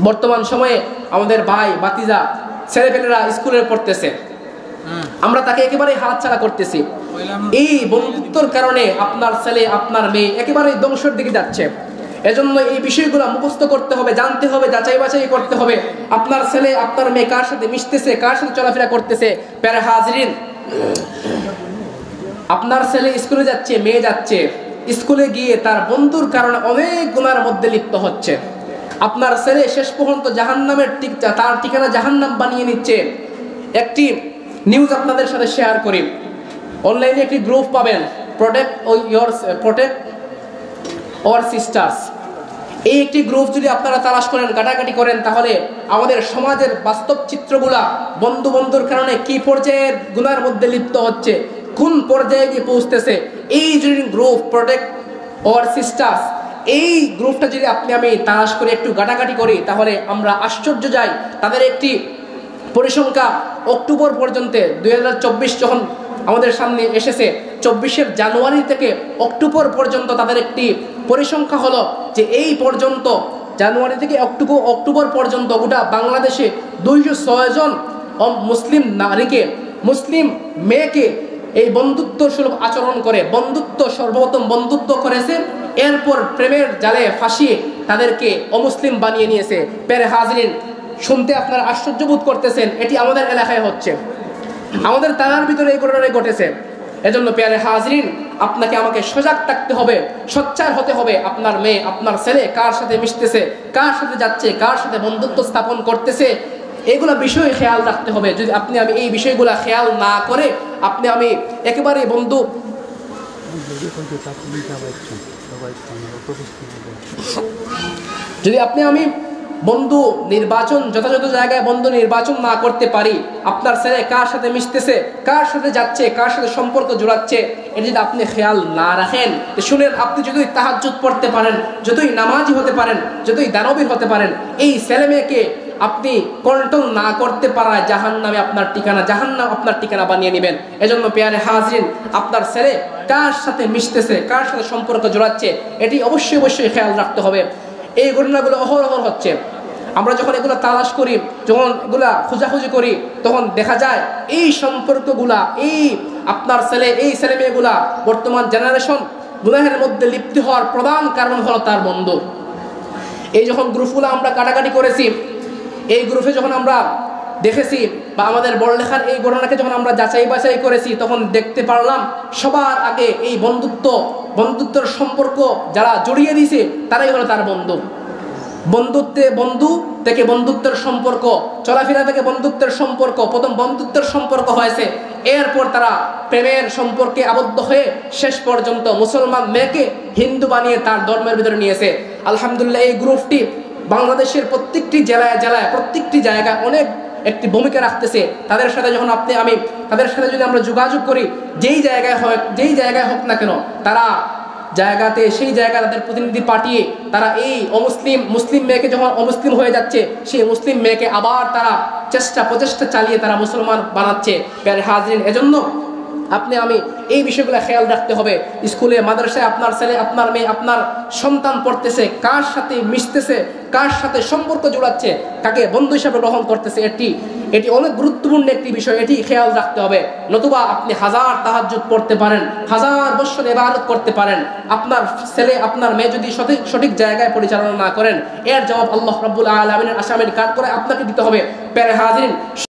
বর্তমান সময়ে আমাদের ভাই ভাতিজা ছেলেপেলেরা স্কুলে পড়তেছে, আমরা তাকে একেবারে হাতছাড়া করতেছি। এই বন্ধুত্বর কারণে আপনার ছেলে আপনার মেয়ে একেবারে ধ্বংসের দিকে যাচ্ছে। এজন্য এই বিষয়গুলো মুখস্থ করতে হবে, জানতে হবে, যাচাই বাছাই করতে হবে। আপনার ছেলে আপনার মেয়ে কার সাথে মিশতেছে, কার সাথে চলাফেরা করতেছে। প্যারা হাজরিন, আপনার ছেলে স্কুলে যাচ্ছে, মেয়ে যাচ্ছে, স্কুলে গিয়ে তার বন্ধুর কারণে অনেক গুনার মধ্যে লিপ্ত হচ্ছে। আপনার ছেলে শেষ পর্যন্ত জাহান্নামের তার ঠিকানা জাহান্নাম বানিয়ে নিচ্ছে। একটি নিউজ আপনাদের সাথে শেয়ার করি। অনলাইনে একটি গ্রুপ পাবেন, প্রোটেক্ট আওয়ার সিস্টার্স। এই একটি গ্রুপ যদি আপনারা তালাশ করেন, ঘাটাঘাটি করেন, তাহলে আমাদের সমাজের বাস্তব চিত্রগুলা বন্ধুর কারণে কি পর্যায়ের গুনার মধ্যে লিপ্ত হচ্ছে, কোন পর্যায়ে গিয়ে পৌঁছতেছে। এই যদি গ্রুপ প্রোটেক্ট আওয়ার সিস্টার্স, এই গ্রুপটা যদি আমি তালাশ করে একটু ঘাটাঘাটি করি, তাহলে আমরা আশ্চর্য যাই। তাদের একটি পরিসংখ্যা অক্টোবর পর্যন্ত 2024 যখন আমাদের সামনে এসেছে, 24 জানুয়ারি থেকে অক্টোবর পর্যন্ত তাদের একটি পরিসংখ্যা হলো যে এই পর্যন্ত জানুয়ারি থেকে অক্টোবর পর্যন্ত গোটা বাংলাদেশে 206 জন মুসলিম নারীকে, মুসলিম মেয়েকে এই বন্ধুত্ব সুলভ আচরণ করে সর্বপ্রথম বন্ধুত্ব করেছে, এরপর প্রেমের জালে ফাঁসিয়ে তাদেরকে অমুসলিম বানিয়ে নিয়েছে। প্যারে হাজরিন, শুনতে আপনারা আশ্চর্য বোধ করতেছেন, এটি আমাদের এলাকায় হচ্ছে, আমাদের থানার ভিতরে এই ঘটনাটি ঘটেছে। এজন্য প্যারে হাজরিন, আপনাকে আমাকে সজাগ থাকতে হবে, সোচ্চার হতে হবে। আপনার মেয়ে আপনার ছেলে কার সাথে মিশতেছে, কার সাথে যাচ্ছে, কার সাথে বন্ধুত্ব স্থাপন করতেছে, এগুলা বিষয় খেয়াল রাখতে হবে। যদি আমি এই বিষয়গুলা খেয়াল না করে আমি একেবারে বন্ধু যদি আমি বন্ধু নির্বাচন, যথাযথ জায়গায় বন্ধু নির্বাচন না করতে পারি, আপনার ছেলে কার সাথে মিশতেছে, কার সাথে যাচ্ছে, কার সাথে সম্পর্ক জোড়াচ্ছে, এটা যদি আপনি খেয়াল না রাখেন, শুনেন, আপনি যতই তাহাজ্জুদ পড়তে পারেন, যতই নামাজি হতে পারেন, যতই দানবীর হতে পারেন, এই ছেলে মেয়েকে আপনি কন্ট্রোল না করতে পারায় জাহান্নামে আপনার ঠিকানা, জাহান্নাম আপনার ঠিকানা বানিয়ে নেবেন। এজন্য প্রিয় হাজরিন, আপনার ছেলে কার সাথে মিশতেছে, কার সাথে সম্পর্ক জোড়াচ্ছে, এটি অবশ্যই খেয়াল রাখতে হবে। এই ঘটনাগুলো অহরহ হচ্ছে। আমরা যখন এগুলো তালাশ করি, যখন এগুলা খোঁজাখুঁজি করি, তখন দেখা যায় এই সম্পর্কগুলা, এই আপনার ছেলে, এই ছেলে মেয়েগুলা বর্তমান জেনারেশন গুনাহের মধ্যে লিপ্ত হওয়ার প্রধান কারণ হলো তার বন্ধু। এই যখন গ্রুপগুলো আমরা কাটাকাটি করেছি, এই গ্রুপে যখন আমরা দেখেছি বা আমাদের বড়লেখার এই ঘটনাকে যখন আমরা যাচাই বাছাই করেছি, তখন দেখতে পারলাম সবার আগে এই বন্ধুত্বের সম্পর্ক যারা জড়িয়ে দিয়েছে তারাই হলো তার বন্ধু। বন্ধু থেকে বন্ধুত্বের সম্পর্ক, চলাফেরা থেকে বন্ধুত্বের সম্পর্ক, প্রথম বন্ধুত্বের সম্পর্ক হয়েছে, এরপর তারা প্রেমের সম্পর্কে আবদ্ধ হয়ে শেষ পর্যন্ত মুসলমান মেয়েকে হিন্দু বানিয়ে তার ধর্মের ভিতরে নিয়েছে। আলহামদুলিল্লাহ, এই গ্রুপটি বাংলাদেশের প্রত্যেকটি জেলায় প্রত্যেকটি জায়গায় অনেক একটি ভূমিকা রাখতেছে। তাদের সাথে যখন তাদের সাথে যদি আমরা যোগাযোগ করি, যেই জায়গায় হোক না কেন, তারা সেই জায়গায় তাদের প্রতিনিধি পাঠিয়ে তারা এই মুসলিম মেয়েকে যখন অমুসলিম হয়ে যাচ্ছে, সেই মুসলিম মেয়েকে আবার তারা প্রচেষ্টা চালিয়ে তারা মুসলমান বানাচ্ছে। প্রিয় হাজরিন, এজন্য আমি এই বিষয়গুলো খেয়াল রাখতে হবে। স্কুলে, মাদ্রাসায় আপনার ছেলে, আপনার মেয়ে, আপনার সন্তান পড়তেছে, কার সাথে মিশতেছে, কার সাথে সম্পর্ক জোড়াচ্ছে, কাকে বন্ধু হিসাবে গ্রহণ করতেছে, এটি অনেক গুরুত্বপূর্ণ একটি বিষয়। এটি খেয়াল রাখতে হবে। নতুবা আপনি হাজার তাহাজ্জুদ পড়তে পারেন, হাজার বছর ইবাদত করতে পারেন, আপনার ছেলে আপনার মেয়ে যদি সঠিক জায়গায় পরিচালনা না করেন, এর জবাব আল্লাহ রাব্বুল আলামিনের আসামির কাঠ করে আপনাকে দিতে হবে। প্রিয় হাজরিন,